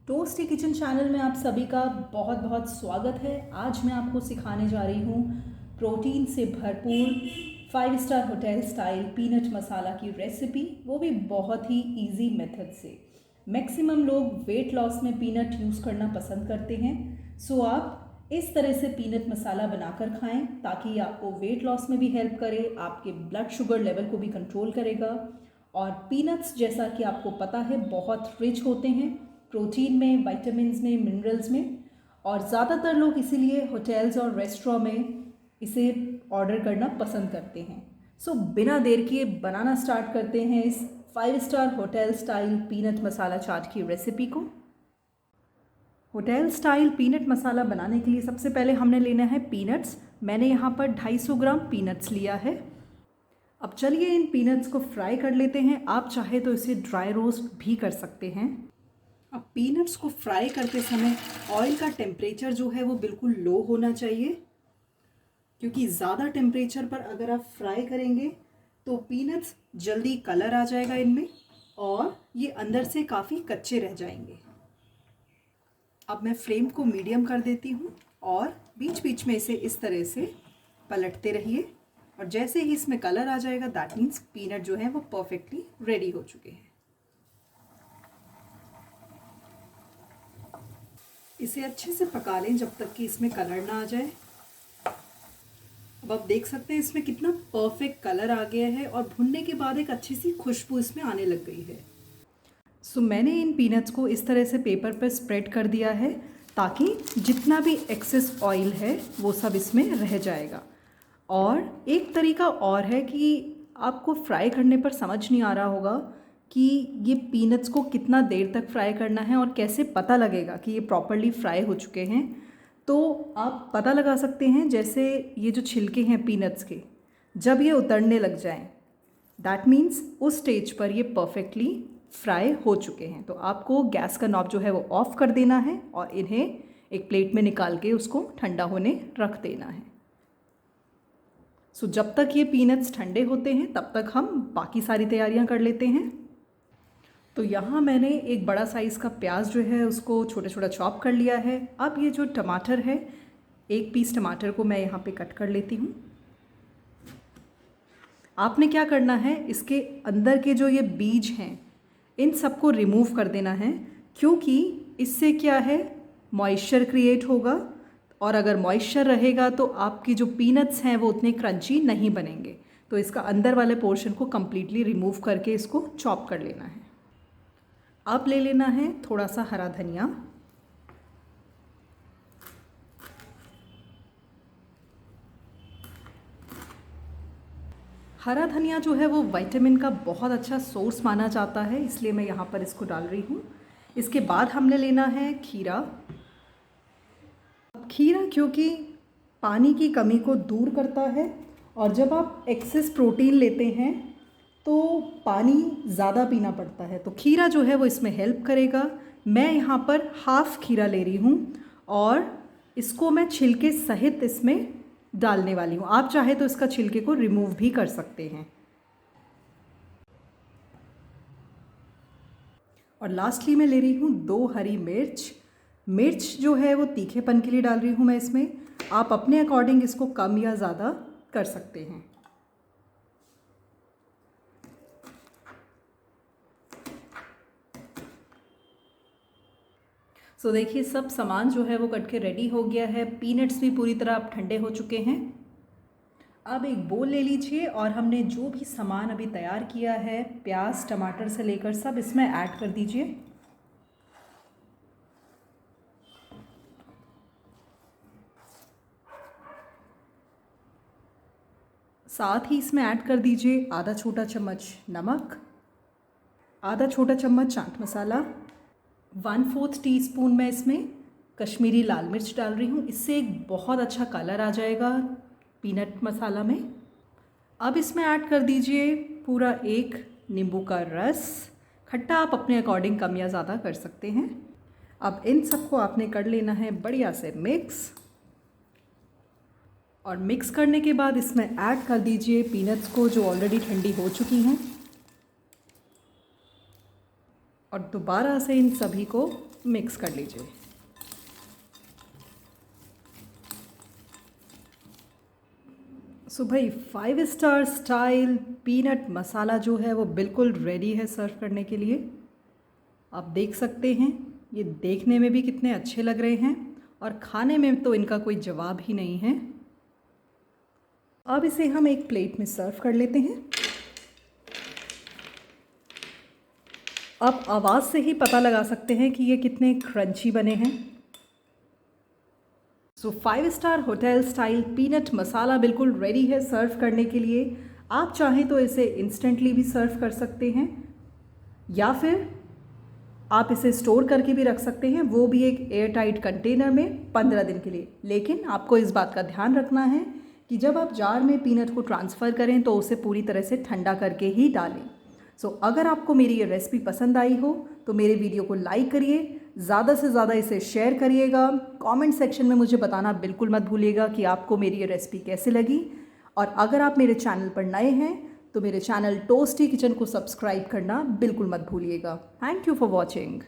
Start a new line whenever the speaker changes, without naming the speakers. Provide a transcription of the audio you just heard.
Toasty kitchen channel में आप सभी का बहुत बहुत स्वागत है। आज मैं आपको सिखाने जा रही हूँ प्रोटीन से भरपूर 5 स्टार होटल स्टाइल पीनट मसाला की रेसिपी, वो भी बहुत ही इजी मेथड से। मैक्सिमम लोग वेट लॉस में पीनट यूज़ करना पसंद करते हैं, सो आप इस तरह से पीनट मसाला बनाकर खाएं ताकि ये आपको वेट लॉस में भी हेल्प करे, आपके ब्लड शुगर लेवल को भी कंट्रोल करेगा। और पीनट्स जैसा कि आपको पता है बहुत रिच होते हैं प्रोटीन में, विटामिन्स में, मिनरल्स में, और ज़्यादातर लोग इसीलिए होटल्स और रेस्टोरेंट में इसे ऑर्डर करना पसंद करते हैं। सो बिना देर किए बनाना स्टार्ट करते हैं इस 5 स्टार होटल स्टाइल पीनट मसाला चाट की रेसिपी को। होटल स्टाइल पीनट मसाला बनाने के लिए सबसे पहले हमने लेना है पीनट्स। मैंने यहाँ पर 250 ग्राम पीनट्स लिया है। अब चलिए इन पीनट्स को फ्राई कर लेते हैं। आप चाहे तो इसे ड्राई रोस्ट भी कर सकते हैं। अब पीनट्स को फ्राई करते समय ऑयल का टेम्परेचर जो है वो बिल्कुल लो होना चाहिए, क्योंकि ज़्यादा टेम्परेचर पर अगर आप फ्राई करेंगे तो पीनट्स जल्दी कलर आ जाएगा इनमें और ये अंदर से काफ़ी कच्चे रह जाएंगे। अब मैं फ्लेम को मीडियम कर देती हूँ और बीच बीच में इसे इस तरह से पलटते रहिए, और जैसे ही इसमें कलर आ जाएगा दैट मीन्स पीनट जो है वो परफेक्टली रेडी हो चुके हैं। इसे अच्छे से पका लें जब तक कि इसमें कलर ना आ जाए। अब आप देख सकते हैं इसमें कितना परफेक्ट कलर आ गया है और भुनने के बाद एक अच्छी सी खुशबू इसमें आने लग गई है। सो मैंने इन पीनट्स को इस तरह से पेपर पर स्प्रेड कर दिया है ताकि जितना भी एक्सेस ऑयल है वो सब इसमें रह जाएगा। और एक तरीका और है कि आपको फ्राई करने पर समझ नहीं आ रहा होगा कि ये पीनट्स को कितना देर तक फ्राई करना है और कैसे पता लगेगा कि ये प्रॉपरली फ्राई हो चुके हैं। तो आप पता लगा सकते हैं, जैसे ये जो छिलके हैं पीनट्स के, जब ये उतरने लग जाएं दैट मीन्स उस स्टेज पर ये परफेक्टली फ्राई हो चुके हैं। तो आपको गैस का नॉब जो है वो ऑफ़ कर देना है और इन्हें एक प्लेट में निकाल के उसको ठंडा होने रख देना है। सो जब तक ये पीनट्स ठंडे होते हैं तब तक हम बाकी सारी तैयारियां कर लेते हैं। तो यहाँ मैंने एक बड़ा साइज़ का प्याज जो है उसको छोटा छोटा चॉप कर लिया है। अब ये जो टमाटर है, एक पीस टमाटर को मैं यहाँ पे कट कर लेती हूँ। आपने क्या करना है, इसके अंदर के जो ये बीज हैं इन सबको रिमूव कर देना है, क्योंकि इससे क्या है मॉइस्चर क्रिएट होगा, और अगर मॉइस्चर रहेगा तो आपकी जो पीनट्स हैं वो उतने क्रंची नहीं बनेंगे। तो इसका अंदर वाले पोर्शन को कम्प्लीटली रिमूव करके इसको चॉप कर लेना है। अब ले लेना है थोड़ा सा हरा धनिया, हरा धनिया जो है वो विटामिन का बहुत अच्छा सोर्स माना जाता है, इसलिए मैं यहाँ पर इसको डाल रही हूँ। इसके बाद हमने लेना है खीरा। खीरा क्योंकि पानी की कमी को दूर करता है, और जब आप एक्सेस प्रोटीन लेते हैं तो पानी ज़्यादा पीना पड़ता है, तो खीरा जो है वो इसमें हेल्प करेगा। मैं यहाँ पर हाफ़ खीरा ले रही हूँ और इसको मैं छिलके सहित इसमें डालने वाली हूँ। आप चाहे तो इसका छिलके को रिमूव भी कर सकते हैं। और लास्टली मैं ले रही हूँ 2 हरी मिर्च। मिर्च जो है वो तीखेपन के लिए डाल रही हूँ मैं इसमें। आप अपने अकॉर्डिंग इसको कम या ज़्यादा कर सकते हैं। सो देखिए सब सामान जो है वो कट के रेडी हो गया है। पीनट्स भी पूरी तरह अब ठंडे हो चुके हैं। अब एक बोल ले लीजिए और हमने जो भी सामान अभी तैयार किया है, प्याज टमाटर से लेकर सब इसमें ऐड कर दीजिए। साथ ही इसमें ऐड कर दीजिए आधा छोटा चम्मच नमक, आधा छोटा चम्मच चाट मसाला, 1/4 टीस्पून मैं इसमें कश्मीरी लाल मिर्च डाल रही हूँ। इससे एक बहुत अच्छा कलर आ जाएगा पीनट मसाला में। अब इसमें ऐड कर दीजिए पूरा 1 नींबू का रस। खट्टा आप अपने अकॉर्डिंग कम या ज़्यादा कर सकते हैं। अब इन सबको आपने कर लेना है बढ़िया से मिक्स, और मिक्स करने के बाद इसमें ऐड कर दीजिए पीनट्स को जो ऑलरेडी ठंडी हो चुकी हैं, और दोबारा से इन सभी को मिक्स कर लीजिए। सो भाई 5 स्टार स्टाइल पीनट मसाला जो है वो बिल्कुल रेडी है सर्व करने के लिए। आप देख सकते हैं ये देखने में भी कितने अच्छे लग रहे हैं और खाने में तो इनका कोई जवाब ही नहीं है। अब इसे हम एक प्लेट में सर्व कर लेते हैं। आप आवाज़ से ही पता लगा सकते हैं कि ये कितने क्रंची बने हैं। सो 5 स्टार होटल स्टाइल पीनट मसाला बिल्कुल रेडी है सर्व करने के लिए। आप चाहें तो इसे इंस्टेंटली भी सर्व कर सकते हैं या फिर आप इसे स्टोर करके भी रख सकते हैं, वो भी एक एयर टाइट कंटेनर में 15 दिन के लिए। लेकिन आपको इस बात का ध्यान रखना है कि जब आप जार में पीनट को ट्रांसफ़र करें तो उसे पूरी तरह से ठंडा करके ही डालें। सो अगर आपको मेरी ये रेसिपी पसंद आई हो तो मेरे वीडियो को लाइक करिए, ज़्यादा से ज़्यादा इसे शेयर करिएगा। कमेंट सेक्शन में मुझे बताना बिल्कुल मत भूलिएगा कि आपको मेरी ये रेसिपी कैसे लगी। और अगर आप मेरे चैनल पर नए हैं तो मेरे चैनल टोस्टी किचन को सब्सक्राइब करना बिल्कुल मत भूलिएगा। Thank you for watching.